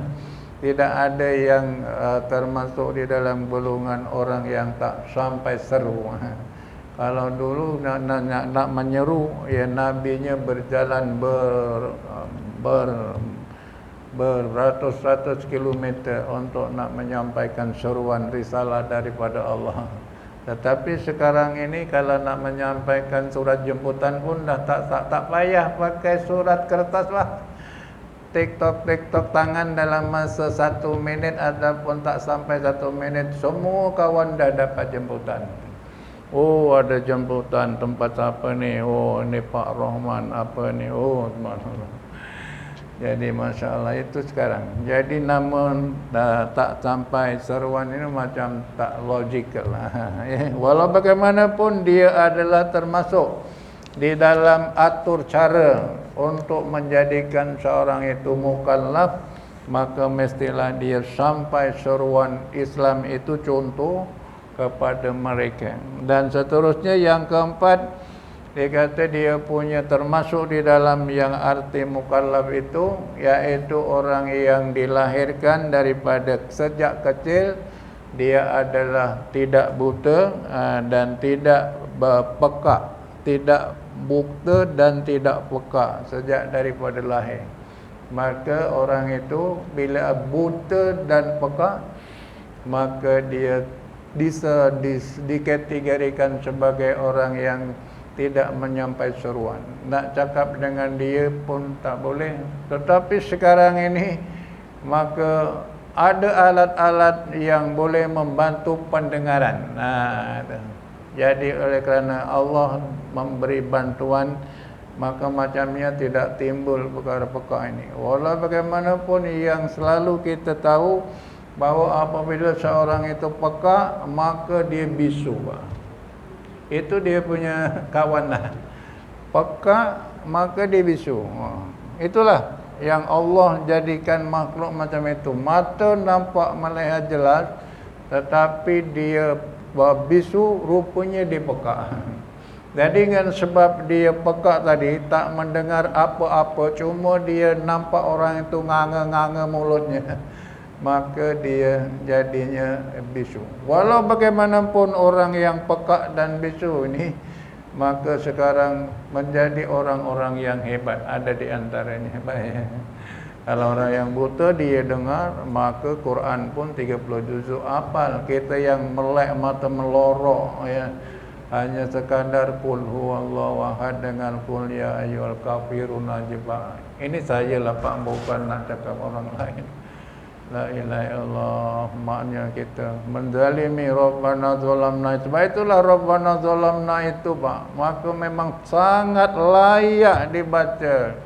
[SPEAKER 1] tidak ada yang termasuk di dalam golongan orang yang tak sampai seru. Kalau dulu nak menyeru, ya nabinya berjalan beratus-ratus kilometer untuk nak menyampaikan seruan risalah daripada Allah. Tetapi sekarang ini kalau nak menyampaikan surat jemputan pun dah tak payah pakai surat kertas lah. TikTok tangan dalam masa 1 minit ataupun tak sampai 1 minit, semua kawan dah dapat jemputan. Oh, ada jemputan tempat apa ni? Oh, ni Pak Rahman apa ni? Oh, subhanallah. Jadi Masya Allah itu sekarang. Jadi namun tak sampai seruan ini macam tak logikal lah. Walau bagaimanapun dia adalah termasuk di dalam atur cara untuk menjadikan seorang itu mukallaf, maka mestilah dia sampai seruan Islam itu contoh kepada mereka. Dan seterusnya yang keempat, dia kata dia punya termasuk di dalam yang arti mukallaf itu, yaitu orang yang dilahirkan daripada sejak kecil dia adalah tidak buta dan tidak peka, tidak buta dan tidak peka sejak daripada lahir. Maka orang itu bila buta dan peka, maka dia bisa dikategorikan sebagai orang yang tidak menyampai seruan. Nak cakap dengan dia pun tak boleh. Tetapi sekarang ini maka ada alat-alat yang boleh membantu pendengaran. Jadi oleh kerana Allah memberi bantuan, maka macamnya tidak timbul perkara-perkara ini. Walau bagaimanapun yang selalu kita tahu bahawa apabila seorang itu peka, maka dia bisu. Itu dia punya kawan lah. Peka maka dia bisu. Itulah yang Allah jadikan makhluk macam itu. Mata nampak melihat jelas, tetapi dia bisu, rupanya dia peka. Jadi dengan sebab dia peka tadi, tak mendengar apa-apa, cuma dia nampak orang itu nganga-nganga mulutnya, maka dia jadinya bisu. Walau bagaimanapun orang yang peka dan bisu ini, maka sekarang menjadi orang-orang yang hebat. Ada di antaranya. Kalau orang yang buta dia dengar, maka Quran pun 30 juzuk hafal. Kita yang melek mata melorok ya, hanya sekadar qul huwallahu ahad dengan qul ya ayyuhal kafirun ajiba. Ini sajalah Pak, bukan nak cakap orang lain. La ilaha illallah, maknanya kita menzalimi Rabbana zalamna. Sebab itulah Rabbana zalamna itu Pak, maka memang sangat layak dibaca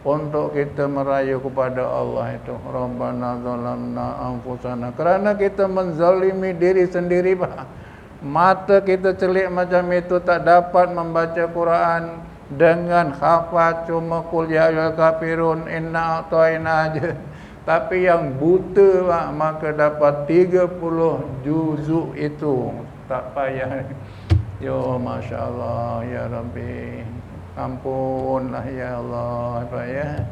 [SPEAKER 1] untuk kita merayu kepada Allah itu. Rabbana zalamna anfusana, kerana kita menzalimi diri sendiri Pak. Mata kita celik macam itu, tak dapat membaca Quran dengan hafal cuma qul ya ayyuhal kafirun inna a'tayna aja. Tapi yang buta Pak, maka dapat 30 juzuk itu. Tak payah. Yo, Masya Allah, Ya Rabbi, ampunlah Ya Allah, Pak ya.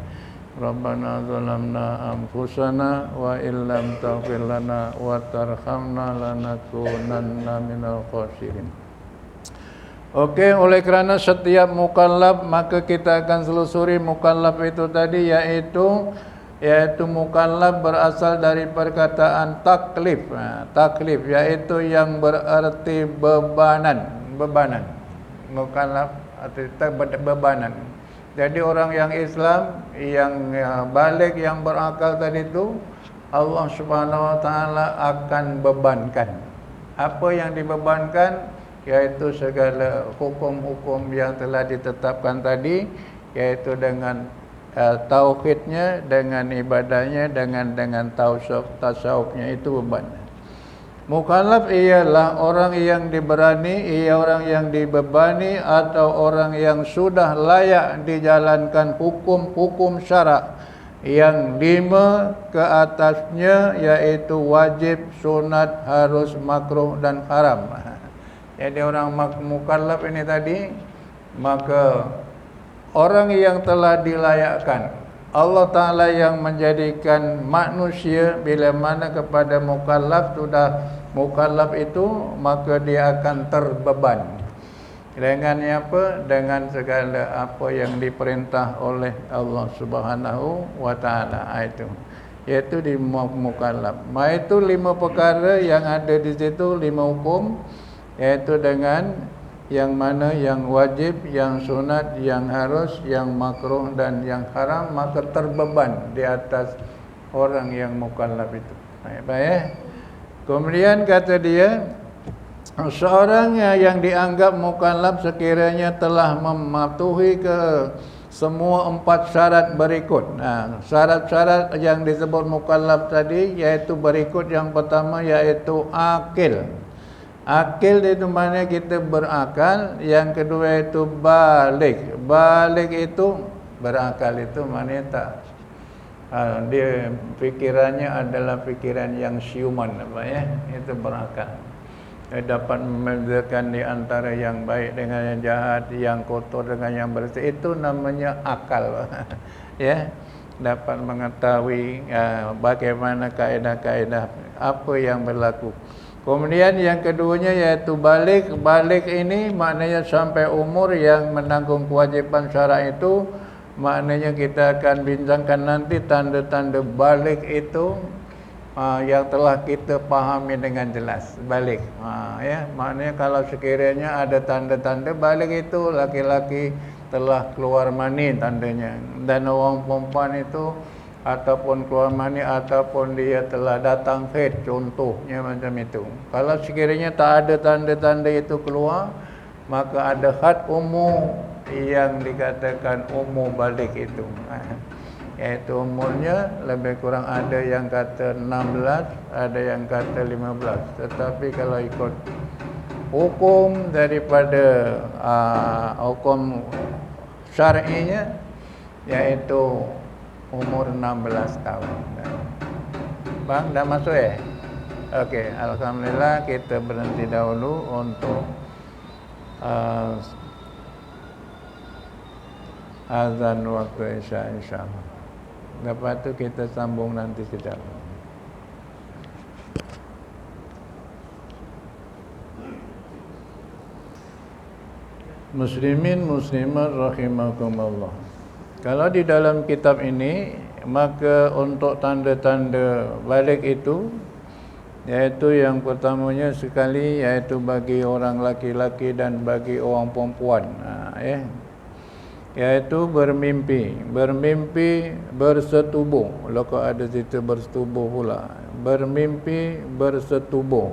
[SPEAKER 1] Rabbana zalamna anfusana wa illam taghfir lana wa tarhamna lanakunanna minal khasirin. Okey, oleh kerana setiap mukallaf, maka kita akan selusuri mukallaf itu tadi, yaitu mukallaf berasal dari perkataan taklif. Taklif iaitu yang berarti bebanan. Mukallaf artinya bebanan. Jadi orang yang Islam, yang balik, yang berakal tadi itu, Allah Subhanahu Wa Taala akan bebankan. Apa yang dibebankan? Yaitu segala hukum-hukum yang telah ditetapkan tadi, yaitu dengan tauhidnya, dengan ibadahnya, dengan tasawufnya, itu beban. Mukallaf ialah orang yang diberani, orang yang dibebani, atau orang yang sudah layak dijalankan hukum-hukum syarak yang 5 ke atasnya, yaitu wajib, sunat, harus, makruh dan haram. Jadi orang mukallaf ini tadi, maka orang yang telah dilayakkan, Allah Ta'ala yang menjadikan manusia bila mana kepada mukallaf, sudah mukallaf itu, maka dia akan terbeban. Dengan apa? Dengan segala apa yang diperintah oleh Allah Subhanahu Wa Ta'ala, itu iaitu di mukallaf. Itu 5 perkara yang ada di situ, 5 hukum, iaitu dengan yang mana yang wajib, yang sunat, yang harus, yang makruh dan yang haram, maka terbeban di atas orang yang mukallaf itu. Baik. Kemudian kata dia, seorang yang dianggap mukallaf sekiranya telah mematuhi ke semua 4 syarat berikut. Syarat-syarat yang disebut mukallaf tadi iaitu berikut. Yang pertama iaitu akil. Akil itu mana kita berakal. Yang kedua itu balik. Balik itu berakal itu mana tak dia fikirannya adalah fikiran yang siuman itu berakal. Dapat membezakan di antara yang baik dengan yang jahat, yang kotor dengan yang bersih, itu namanya akal. Ya, dapat mengetahui bagaimana kaedah-kaedah apa yang berlaku. Kemudian yang keduanya iaitu balik. Balik ini maknanya sampai umur yang menanggung kewajiban syara itu. Maknanya kita akan bincangkan nanti tanda-tanda balik itu yang telah kita pahami dengan jelas. Balik, ya, maknanya kalau sekiranya ada tanda-tanda balik itu laki-laki telah keluar mani tandanya, dan orang perempuan itu ataupun keluar mani ataupun dia telah datang haid, contohnya macam itu. Kalau sekiranya tak ada tanda-tanda itu keluar, maka ada had umur yang dikatakan umur balik itu. Iaitu umurnya lebih kurang ada yang kata 16, ada yang kata 15. Tetapi kalau ikut hukum daripada hukum syar'inya iaitu umur 16 tahun. Bang, dah masuk ya? Okey, alhamdulillah kita berhenti dahulu untuk azan waktu Isya insya-Allah. Lepas tu kita sambung nanti sekejap. Muslimin muslimat rahimakumullah. Kalau di dalam kitab ini, maka untuk tanda-tanda balik itu, iaitu yang pertamanya sekali iaitu bagi orang laki-laki dan bagi orang perempuan. Iaitu bermimpi bersetubuh. Kalau ada situ bersetubuh pula, bermimpi bersetubuh.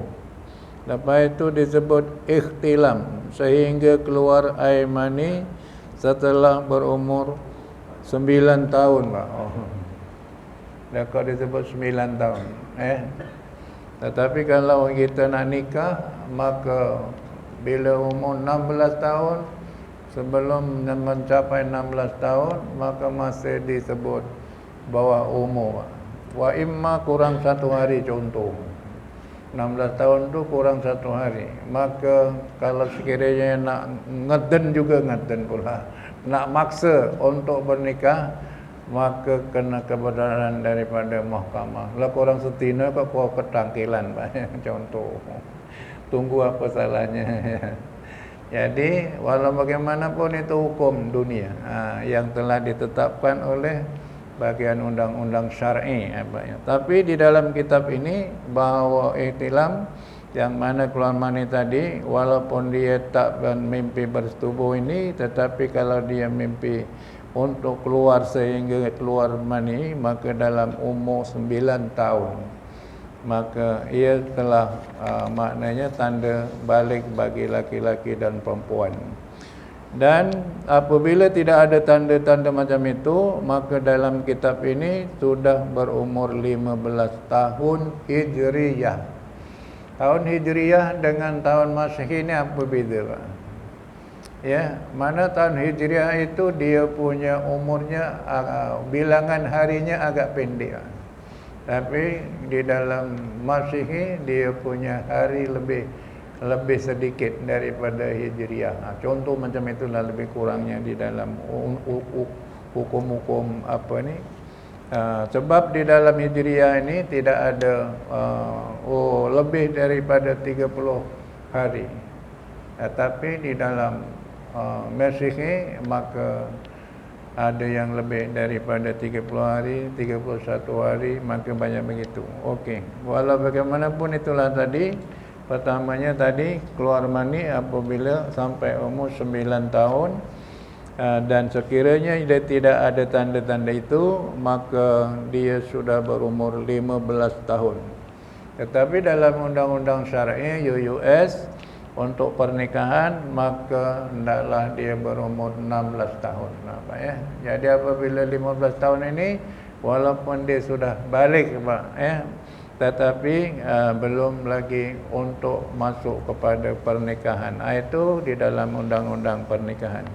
[SPEAKER 1] Lepas itu disebut ikhtilam, sehingga keluar air mani setelah berumur 9 tahun, Pak. Kalau disebut 9 tahun. Tetapi kalau kita nak nikah, maka bila umur 16 tahun, sebelum mencapai 16 tahun, maka masih disebut bawah umur. Wa imma kurang 1 hari contoh. 16 tahun tu kurang 1 hari. Maka kalau sekiranya nak ngeden juga ngeden pula. Nak maksa untuk bernikah, maka kena kebenaran daripada mahkamah. Kalau kurang setina kok kau ketangkilan banyak contoh. Tunggu apa salahnya. Jadi walau bagaimanapun itu hukum dunia yang telah ditetapkan oleh bagian undang-undang syar'i. Tapi di dalam kitab ini bahawa ihtilam yang mana keluar mani tadi, walaupun dia tak mimpi bersetubuh ini, tetapi kalau dia mimpi untuk keluar sehingga keluar mani, maka dalam umur 9 tahun, maka ia telah maknanya tanda balik bagi laki-laki dan perempuan. Dan apabila tidak ada tanda-tanda macam itu, maka dalam kitab ini sudah berumur 15 tahun Hijriyah. Tahun Hijriyah dengan tahun Masehi ini apa beza, Pak? Ya, mana tahun Hijriyah itu dia punya umurnya bilangan harinya agak pendek. Tapi di dalam Masehi dia punya hari lebih sedikit daripada Hijriyah. Contoh macam itulah lebih kurangnya di dalam hukum-hukum apa ni. Sebab di dalam Hijriyah ini tidak ada lebih daripada 30 hari. Tapi di dalam Masehi maka ada yang lebih daripada 30 hari, 31 hari, maka banyak begitu. Okey. Walau bagaimanapun itulah tadi, Pertamanya tadi keluar mani apabila sampai umur 9 tahun, dan sekiranya dia tidak ada tanda-tanda itu, maka dia sudah berumur 15 tahun. Tetapi dalam undang-undang syar'i US untuk pernikahan, maka hendaklah dia berumur 16 tahun. Nampak ya? Jadi apabila 15 tahun ini, walaupun dia sudah balik, Pak, ya, tetapi belum lagi untuk masuk kepada pernikahan. Itu di dalam undang-undang pernikahan.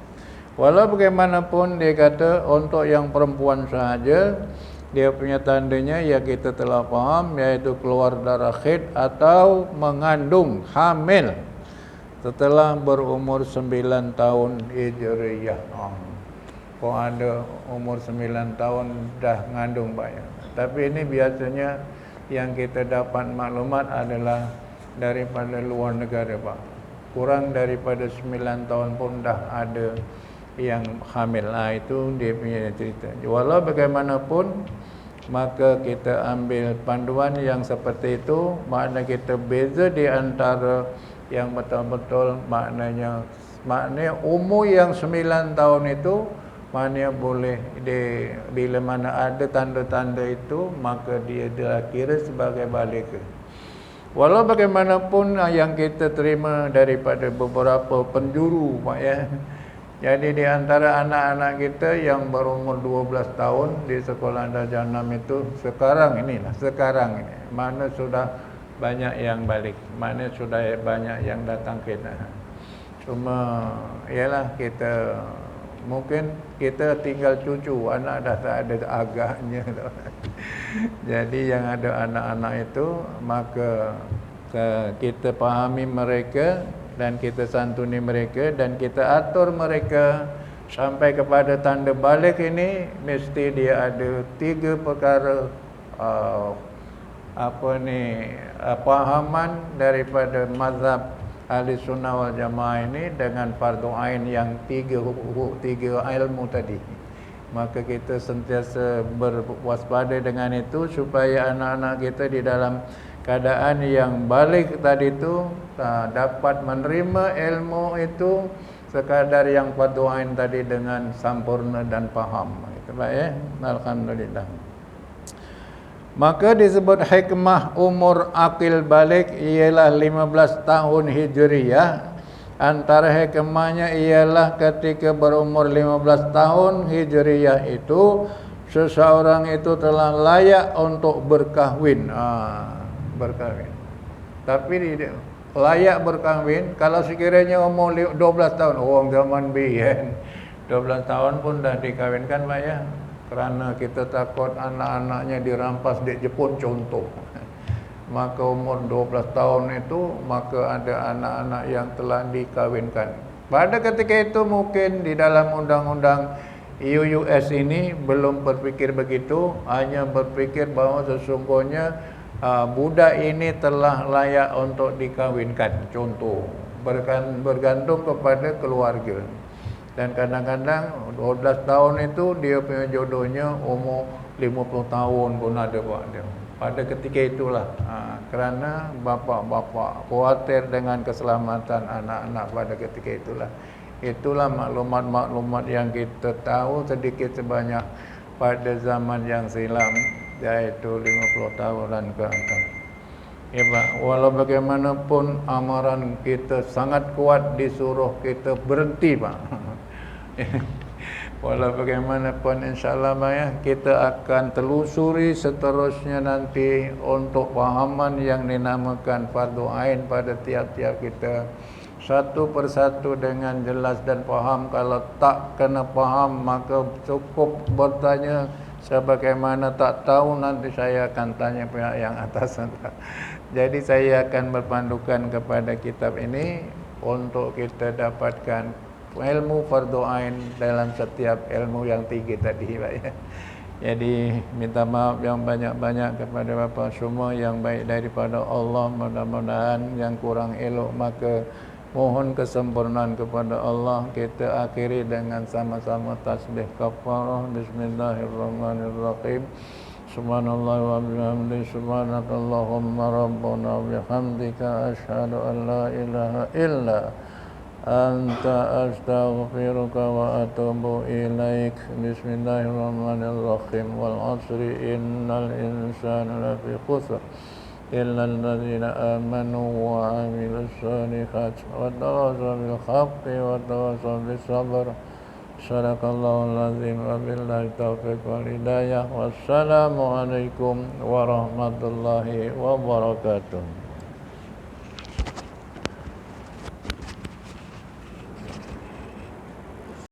[SPEAKER 1] Walau bagaimanapun dia kata untuk yang perempuan sahaja, dia punya tandanya ya kita telah faham, yaitu keluar darah haid atau mengandung hamil setelah berumur 9 tahun Hijriyah. Kok ada umur 9 tahun dah mengandung, Pak ya. Tapi ini biasanya yang kita dapat maklumat adalah daripada luar negara, Pak. Kurang daripada 9 tahun pun dah ada yang hamil. Itu dia punya cerita. Walau bagaimanapun, maka kita ambil panduan yang seperti itu. Makna kita beza di antara yang betul-betul maknanya umur yang 9 tahun itu, maknanya boleh bila mana ada tanda-tanda itu, maka dia kira sebagai balik. Walau bagaimanapun yang kita terima daripada beberapa penjuru, Pak ya. Jadi di antara anak-anak kita yang berumur 12 tahun di sekolah darjah 6 itu sekarang ini, mana sudah banyak yang balik, mana sudah banyak yang datang kita. Cuma ialah kita mungkin kita tinggal cucu, anak dah tak ada agaknya. Jadi yang ada anak-anak itu, maka kita pahami mereka dan kita santuni mereka dan kita atur mereka sampai kepada tanda balik ini. Mesti dia ada 3 perkara pahaman daripada mazhab Ahli Sunnah wal Jamaah ini dengan fardu ain yang 3 ilmu tadi. Maka kita sentiasa berwaspada dengan itu supaya anak-anak kita di dalam keadaan yang balik tadi itu dapat menerima ilmu itu sekadar yang fardu ain tadi dengan sempurna dan faham. Itu baik ya. Alhamdulillah. Maka disebut hikmah umur akil balik ialah 15 tahun Hijriyah. Antara hikmahnya ialah ketika berumur 15 tahun Hijriyah itu seseorang itu telah layak untuk berkahwin. Berkahwin. Tapi layak berkahwin kalau sekiranya umur 12 tahun, orang zaman biyen 12 tahun pun dah dikahwinkan, Pak ya. Kerana kita takut anak-anaknya dirampas di Jepun contoh. Maka umur 12 tahun itu maka ada anak-anak yang telah dikahwinkan. Pada ketika itu mungkin di dalam undang-undang US ini belum berfikir begitu, hanya berfikir bahawa sesungguhnya budak ini telah layak untuk dikahwinkan, contoh, bergantung kepada keluarga. Dan kadang-kadang 12 tahun itu dia punya jodohnya umur 50 tahun pun ada, Pak dia. Pada ketika itulah kerana bapa-bapa khawatir dengan keselamatan anak-anak pada ketika itulah. Itulah maklumat-maklumat yang kita tahu sedikit sebanyak pada zaman yang silam, iaitu 50 tahunan ke atas. Ya Pak, walau bagaimanapun amaran kita sangat kuat disuruh kita berhenti, Pak. Walau bagaimanapun insyaAllah ya, kita akan telusuri seterusnya nanti untuk pahaman yang dinamakan fardu ain pada tiap-tiap kita satu persatu dengan jelas dan faham. Kalau tak kena faham maka cukup bertanya, sebagaimana tak tahu nanti saya akan tanya pihak yang atas. Jadi saya akan berpandukan kepada kitab ini untuk kita dapatkan ilmu fardu ain dalam setiap ilmu yang 3 tadi, Pak ya. Jadi minta maaf yang banyak-banyak kepada Bapak semua, yang baik daripada Allah, mudah-mudahan yang kurang elok maka mohon kesempurnaan kepada Allah. Kita akhiri dengan sama-sama tasbih kafarah. Bismillahirrahmanirrahim. Subhanallah wa bihamdi subhanakallahumma rabbana wa bihamdika asyhadu an la ilaha illa anta astaghfiruka wa atubu ilaik. Bismillahirrahmanirrahim. Wal 'asri innal insana lafi khusr illa alladzina amanu wa 'amilus solihati wa tawasaw bil haqqi wa tawasaw bis sabr. Sadaqallahul azim wa billahi taufiq wal hidayah. Wassalamu alaikum warahmatullahi wabarakatuh.